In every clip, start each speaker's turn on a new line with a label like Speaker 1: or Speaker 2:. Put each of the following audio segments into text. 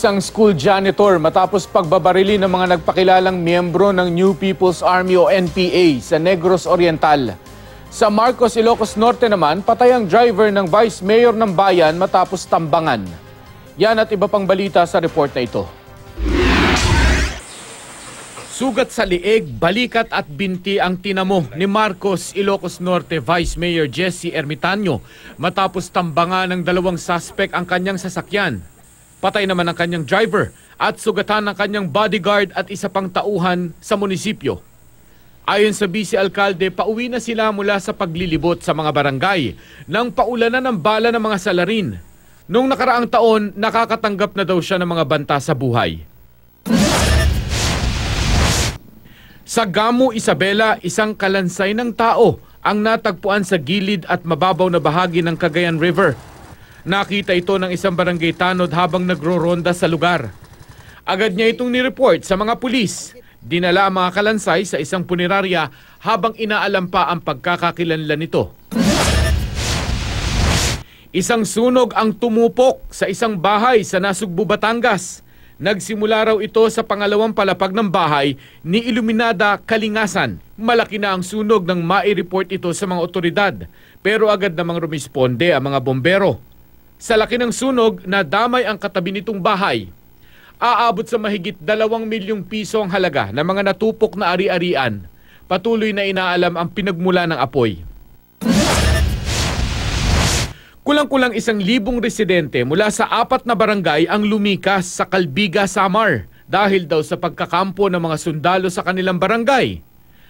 Speaker 1: Isang school janitor matapos pagbabarili ng mga nagpakilalang miyembro ng New People's Army o NPA sa Negros Oriental. Sa Marcos, Ilocos Norte naman, patay ang driver ng Vice Mayor ng bayan matapos tambangan. Yan at iba pang balita sa report na ito. Sugat sa liig, balikat at binti ang tinamo ni Marcos, Ilocos Norte Vice Mayor Jesse Ermitanyo matapos tambangan ng dalawang suspect ang kanyang sasakyan. Patay naman ang kanyang driver at sugatan ng kanyang bodyguard at isa pang tauhan sa munisipyo. Ayon sa Vice Alcalde, pauwi na sila mula sa paglilibot sa mga barangay nang paulanan ng bala ng mga salarin. Noong nakaraang taon, nakakatanggap na daw siya ng mga banta sa buhay. Sa Gamo, Isabela, isang kalansay ng tao ang natagpuan sa gilid at mababaw na bahagi ng Cagayan River. Nakita ito ng isang barangay tanod habang nagro-ronda sa lugar. Agad niya itong nireport sa mga pulis. Dinala ang mga kalansay sa isang punerarya habang inaalam pa ang pagkakakilanlan nito. Isang sunog ang tumupok sa isang bahay sa Nasugbu, Batangas. Nagsimula raw ito sa pangalawang palapag ng bahay ni Iluminada Kalingasan. Malaki na ang sunog nang mai-report ito sa mga otoridad, pero agad namang rumisponde ang mga bombero. Sa laki ng sunog, nadamay ang katabi nitong bahay. Aabot sa mahigit 2 milyong piso ang halaga ng mga natupok na ari-arian. Patuloy na inaalam ang pinagmula ng apoy. Kulang-kulang 1,000 residente mula sa 4 na barangay ang lumikas sa Calbiga, Samar dahil daw sa pagkakampo ng mga sundalo sa kanilang barangay.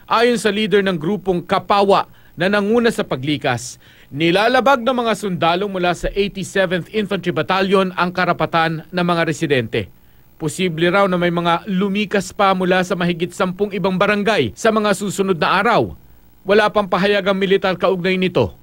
Speaker 1: Ayon sa leader ng grupong Kapawa na nanguna sa paglikas, nilalabag ng mga sundalo mula sa 87th Infantry Battalion ang karapatan ng mga residente. Posible raw na may mga lumikas pa mula sa mahigit 10 ibang barangay sa mga susunod na araw. Wala pang pahayag ang militar kaugnay nito.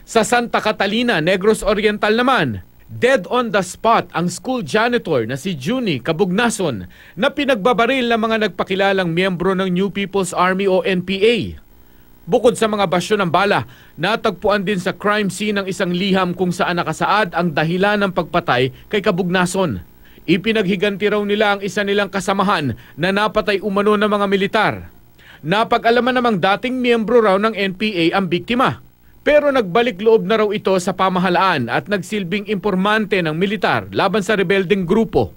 Speaker 1: Sa Santa Catalina, Negros Oriental naman, dead on the spot ang school janitor na si Juni Cabugnason na pinagbabaril ng mga nagpakilalang miyembro ng New People's Army o NPA. Bukod sa mga basyo ng bala, natagpuan din sa crime scene ng isang liham kung saan nakasaad ang dahilan ng pagpatay kay Cabugnason. Ipinaghiganti raw nila ang isa nilang kasamahan na napatay umano ng mga militar. Napag-alaman namang dating miyembro raw ng NPA ang biktima. Pero nagbalik loob na raw ito sa pamahalaan at nagsilbing impormante ng militar laban sa rebeldeng grupo.